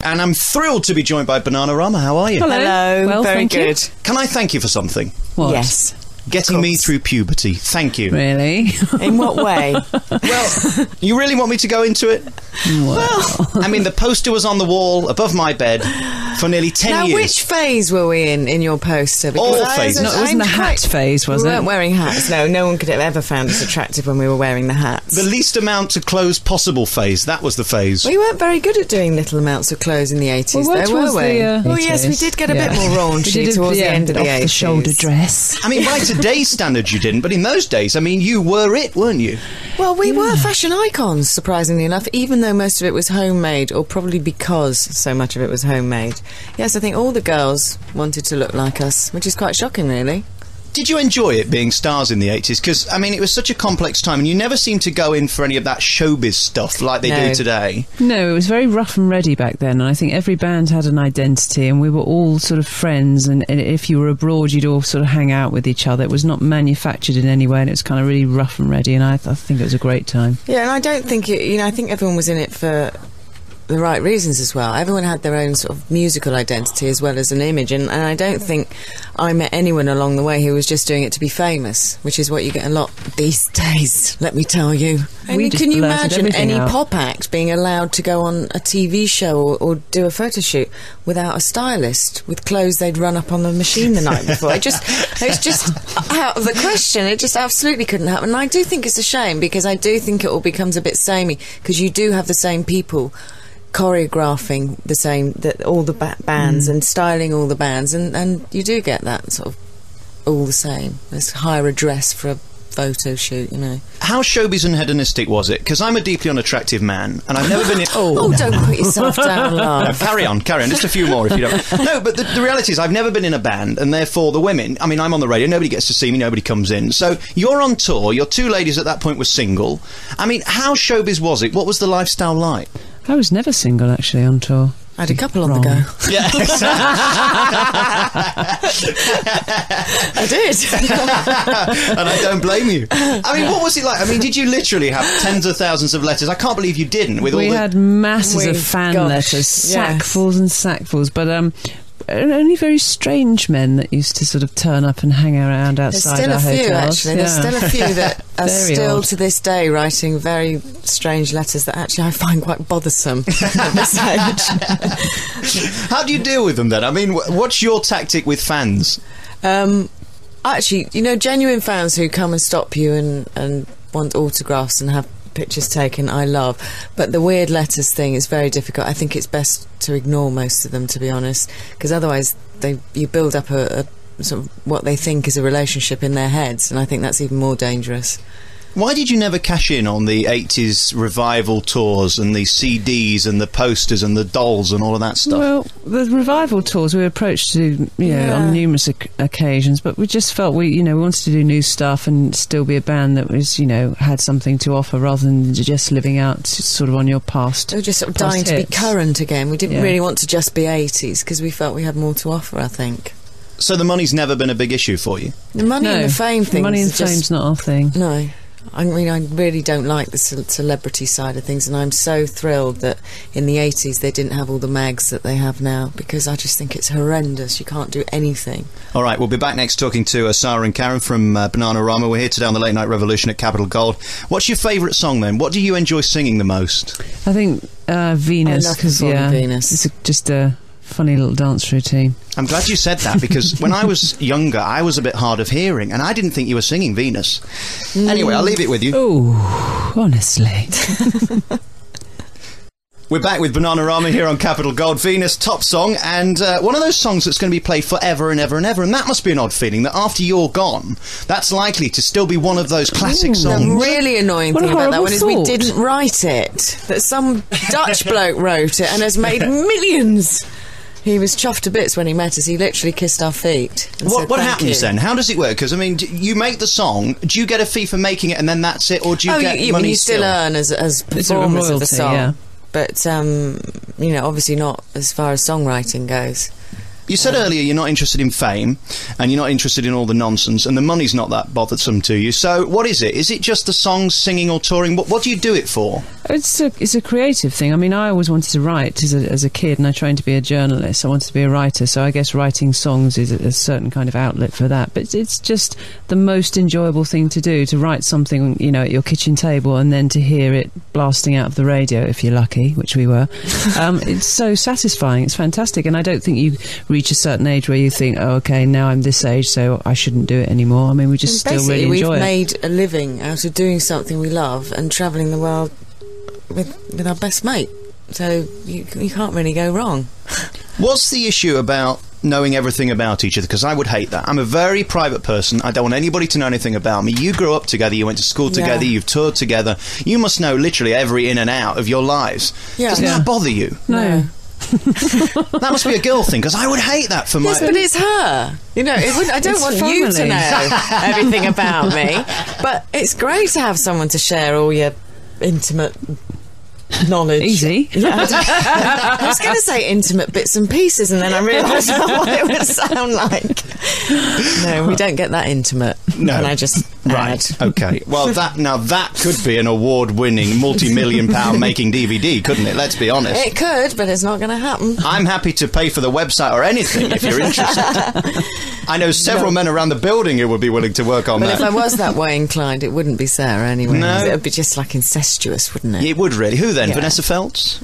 And I'm thrilled to be joined by Bananarama. How are you? Hello. Well, very thank you. good. Can I thank you for something? What? Yes. Getting me through puberty. Thank you. Really? In what way? Well, you really want me to go into it? Well, I mean, the poster was on the wall above my bed for nearly 10 Now, years. which phase were we in your poster? Because All I phases. no, it wasn't the hat phase, was we it? weren't wearing hats. No one could have ever found us attractive when we were wearing the hats. The least amount of clothes possible phase. That was the phase. We weren't very good at doing little amounts of clothes in the 80s, We were though, were towards we? the, Oh, yes, we did get a bit more raunchy towards the end of the 80s. Off-the-shoulder dress. I mean, by today's standards you didn't, but in those days, I mean, you were it, weren't you? Well, we were fashion icons, surprisingly enough, even though most of it was homemade, or probably because so much of it was homemade. Yes, I think all the girls wanted to look like us, which is quite shocking, really. Did you enjoy it being stars in the 80s? Because, I mean, it was such a complex time, and you never seemed to go in for any of that showbiz stuff like they do today. No, it was very rough and ready back then, and I think every band had an identity, and we were all sort of friends, and if you were abroad, you'd all sort of hang out with each other. It was not manufactured in any way, and it was kind of really rough and ready, and I think it was a great time. Yeah, and I don't think I think everyone was in it for the right reasons as well. Everyone had their own sort of musical identity as well as an image, and I don't think I met anyone along the way who was just doing it to be famous, which is what you get a lot these days, let me tell you. I mean, just can you blurted imagine everything any out. pop act being allowed to go on a TV show or do a photo shoot without a stylist, with clothes they'd run up on the machine the night before? It's just out of the question. It just absolutely couldn't happen. And I do think it's a shame, because I do think it all becomes a bit samey, because you do have the same people choreographing all the bands and styling all the bands, and you do get that sort of all the same. Let's hire a dress for a photo shoot, you know. How showbiz and hedonistic was it? Because I'm a deeply unattractive man, and I've never been in... Oh, don't put yourself down, love. No, carry on. Just a few more if you don't... No, but the reality is I've never been in a band, and therefore the women... I mean, I'm on the radio, nobody gets to see me, nobody comes in. So you're on tour, your two ladies at that point were single. I mean, how showbiz was it? What was the lifestyle like? I was never single, actually, on tour. I had a couple on Wrong. the go. Yeah, exactly. I did. And I don't blame you. I mean, what was it like? I mean, did you literally have tens of thousands of letters? I can't believe you didn't. We had masses of fan letters, yes. sackfuls and sackfuls, but only very strange men that used to sort of turn up and hang around outside our hotels. There's still a few, actually. There's still a few that are Very still odd. to this day writing very strange letters that actually I find quite bothersome at this age. How do you deal with them then? I mean, what's your tactic with fans? Actually, you know, genuine fans who come and stop you and want autographs and have pictures taken, I love. But the weird letters thing is very difficult. I think it's best to ignore most of them, to be honest, because otherwise you build up a sort of what they think is a relationship in their heads, and I think that's even more dangerous. Why did you never cash in on the 80s revival tours and the CDs and the posters and the dolls and all of that stuff? Well, the revival tours we were approached to, on numerous occasions, but we just felt we wanted to do new stuff and still be a band that was, had something to offer rather than just living out sort of on your past. We were just sort of dying to be current again. We didn't really want to just be 80s because we felt we had more to offer, I think. So the money's never been a big issue for you? The money and the fame thing. Money and fame's not our thing. No. I mean, I really don't like the celebrity side of things, and I'm so thrilled that in the 80s they didn't have all the mags that they have now, because I just think it's horrendous. You can't do anything. All right, we'll be back next talking to Sara and Keren from Bananarama. We're here today on the Late Night Revolution at Capital Gold. What's your favourite song then? What do you enjoy singing the most? I think Venus, because Venus. It's just a funny little dance routine. I'm glad you said that, because when I was younger I was a bit hard of hearing and I didn't think you were singing Venus. Anyway, I'll leave it with you. Oh, honestly. We're back with Bananarama here on Capital Gold. Venus, top song, and one of those songs that's going to be played forever and ever and ever, and that must be an odd feeling, that after you're gone, that's likely to still be one of those classic songs. The really annoying What a thing about that horrible one is we thought. didn't write it. That some Dutch bloke wrote it and has made millions. He was chuffed to bits when he met us. He literally kissed our feet. What happens then? How does it work? Because, I mean, you make the song, do you get a fee for making it and then that's it, or do you get money you still still? earn as It's a performers of the royalty, song. yeah. But, obviously not as far as songwriting goes. You said earlier you're not interested in fame and you're not interested in all the nonsense and the money's not that bothersome to you. So what is it? Is it just the songs, singing or touring? What do you do it for? it's a creative thing. I mean, I always wanted to write as a kid, and I trained to be a journalist. I wanted to be a writer, so I guess writing songs is a certain kind of outlet for that. But it's just the most enjoyable thing to do, to write something, you know, at your kitchen table, and then to hear it blasting out of the radio, if you're lucky, which we were. It's so satisfying. It's fantastic, and I don't think you reach a certain age where you think, oh, okay, now I'm this age, so I shouldn't do it anymore. I mean, we just still really enjoy it. We've made a living out of doing something we love and travelling the world with our best mate, so you can't really go wrong. What's the issue about knowing everything about each other? Because I would hate that. I'm a very private person. I don't want anybody to know anything about me. You grew up together, you went to school together, you've toured together. You must know literally every in and out of your lives. Doesn't that bother you? No. That must be a girl thing, because I would hate that for my... Yes, but it's her. You know, I don't want you to know everything about me, but it's great to have someone to share all your intimate knowledge. Easy. Yeah, I was going to say intimate bits and pieces, and then I realised what it would sound like. No, we don't get that intimate. No. And I just... Right, okay. Well, that could be an award-winning, multi-million-pound making DVD, couldn't it? Let's be honest. It could, but it's not going to happen. I'm happy to pay for the website or anything if you're interested. I know several men around the building who would be willing to work on that. But if I was that way inclined, it wouldn't be Sarah anyway. No. It would be just like incestuous, wouldn't it? It would really. Who then? Vanessa Feltz?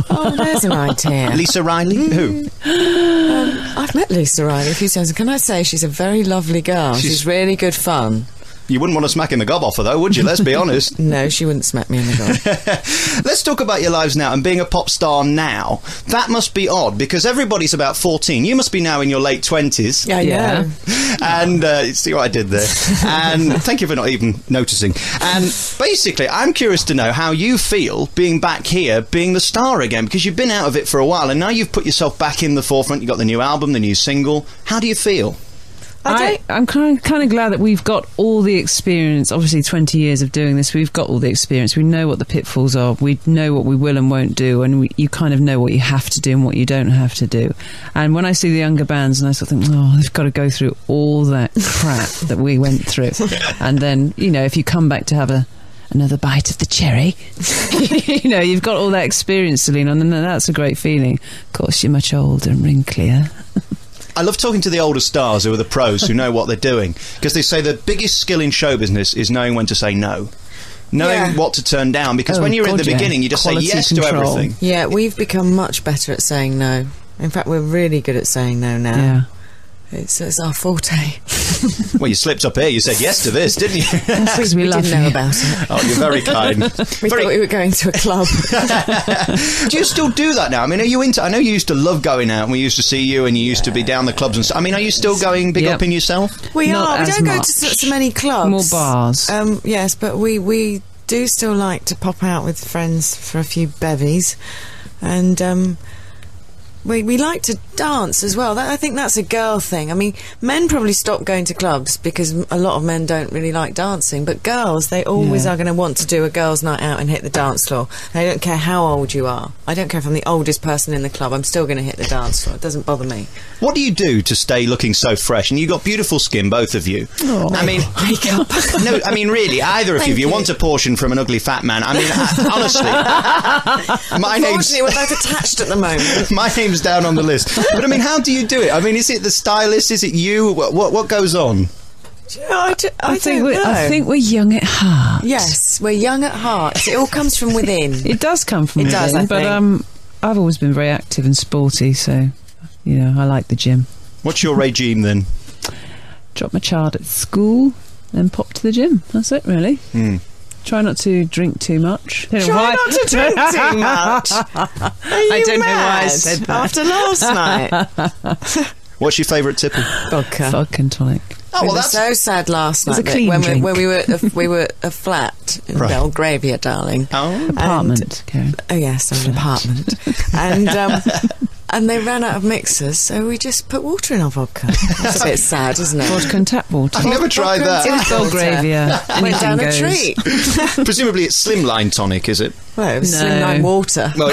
Oh, there's an idea. Lisa Riley? Who? I've met Lisa Riley a few times. Can I say she's a very lovely girl? She's really good fun. You wouldn't want to smack in the gob off her, though, would you? Let's be honest. No, she wouldn't smack me in the gob. Let's talk about your lives now and being a pop star now. That must be odd, because everybody's about 14. You must be now in your late 20s. Yeah. And see what I did there. And thank you for not even noticing. And basically, I'm curious to know how you feel being back here, being the star again, because you've been out of it for a while, and now you've put yourself back in the forefront. You've got the new album, the new single. How do you feel? I'm kind of glad that we've got all the experience. Obviously, 20 years of doing this, we've got all the experience. We know what the pitfalls are. We know what we will and won't do, and you kind of know what you have to do and what you don't have to do. And when I see the younger bands, and I sort of think, oh, they've got to go through all that crap that we went through. And then, you know, if you come back to have another bite of the cherry, you know, you've got all that experience to lean on, and that's a great feeling. Of course, you're much older and wrinklier. I love talking to the older stars who are the pros, who know what they're doing, because they say the biggest skill in show business is knowing when to say no. Knowing what to turn down, because when you're in the beginning, you just Quality say yes control. to everything. Yeah, we've become much better at saying no. In fact, we're really good at saying no now. Yeah. It's our forte. Well, you slipped up here. You said yes to this, didn't you? That's because we love didn't know you. about it. Oh, you're very kind. We thought we were going to a club. Do you still do that now? I mean, are you into... I know you used to love going out, and we used to see you, and you used to be down the clubs and stuff. I mean, are you still going big up in yourself? We Not are. We as don't go much. to so many clubs. More bars. Yes, but we do still like to pop out with friends for a few bevies. And... We like to dance as well. I think that's a girl thing. I mean, men probably stop going to clubs because a lot of men don't really like dancing, but girls, they always are going to want to do a girls' night out and hit the dance floor. They don't care how old you are. I don't care if I'm the oldest person in the club, I'm still going to hit the dance floor. It doesn't bother me. What do you do to stay looking so fresh? And you've got beautiful skin, both of you. Oh. I mean, Makeup. no, I mean, really, either of you, if you want a portion from an ugly fat man, I mean, honestly, my name's... Unfortunately, we're both attached at the moment. My name's down on the list. But I mean, how do you do it? I mean, is it the stylist? Is it you? What goes on? I think don't know. I think we're young at heart. Yes, we're young at heart. It all comes from within. It does come from It within, does, I but think. I've always been very active and sporty, so you know, I like the gym. What's your regime then? Drop my child at school, then pop to the gym. That's it, really. Try not to drink too much. Try not to drink too much. I don't know why I said that. After last night. What's your favourite tipple? Vodka. Vodka and tonic. Oh, We well, were that's... so sad last It was night a clean when drink. we were a flat in Right. Belgravia, darling. Oh. Apartment, Karen. Oh yes, an apartment. And And they ran out of mixers, so we just put water in our vodka. That's a bit sad, isn't it? Vodka and tap water. I've never tried that. Tap Belgravia. Went Anything down goes. a treat. Presumably it's slimline tonic, is it? Well, it was No. slimline water. Well,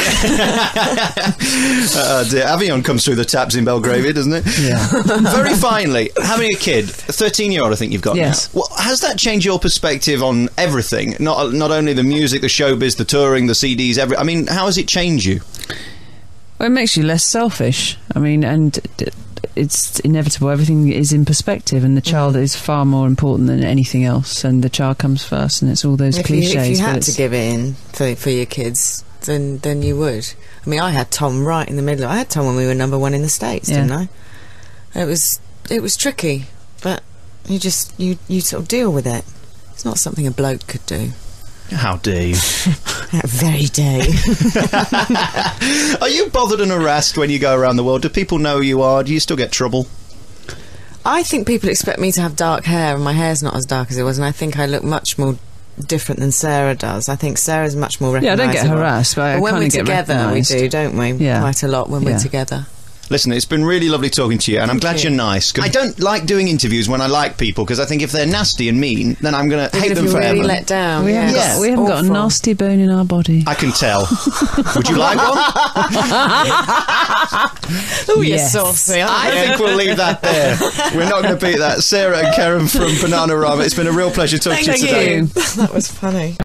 dear. Avion comes through the taps in Belgravia, doesn't it? Yeah. Very finally, having a kid, a 13-year-old I think you've got Yes. now. Well, has that changed your perspective on everything? Not only the music, the showbiz, the touring, the CDs, I mean, how has it changed you? Well, it makes you less selfish. I mean, and it's inevitable. Everything is in perspective, and the child is far more important than anything else. And the child comes first, and it's all those cliches. If you but had it's- to give in for your kids, then you would. I mean, I had Tom right in the middle. I had Tom when we were #1 in the States, Yeah. didn't I? It was tricky, but you sort of deal with it. It's not something a bloke could do. How dare you? That very day. Are you bothered and harassed when you go around the world? Do people know who you are? Do you still get trouble? I think people expect me to have dark hair, and my hair's not as dark as it was, and I think I look much more different than Sarah does. I think Sarah's much more Yeah, I recognisable. don't get harassed, but I when kinda we're get together, we recognised. do, don't we? Yeah. Quite a lot when Yeah. we're together. Listen, it's been really lovely talking to you, and I'm glad you. you're nice. 'Cause I don't like doing interviews when I like people, because I think if they're nasty and mean, then I'm going to hate If them you're forever. really let down. We haven't, yeah. got, we haven't got a Awful. nasty bone in our body. I can tell. Would you like one? Oh, you're Yes. saucy, aren't I you? think we'll leave that there. We're not going to beat that. Sarah and Keren from Bananarama, it's been a real pleasure talking to you Thank today. you. That was funny.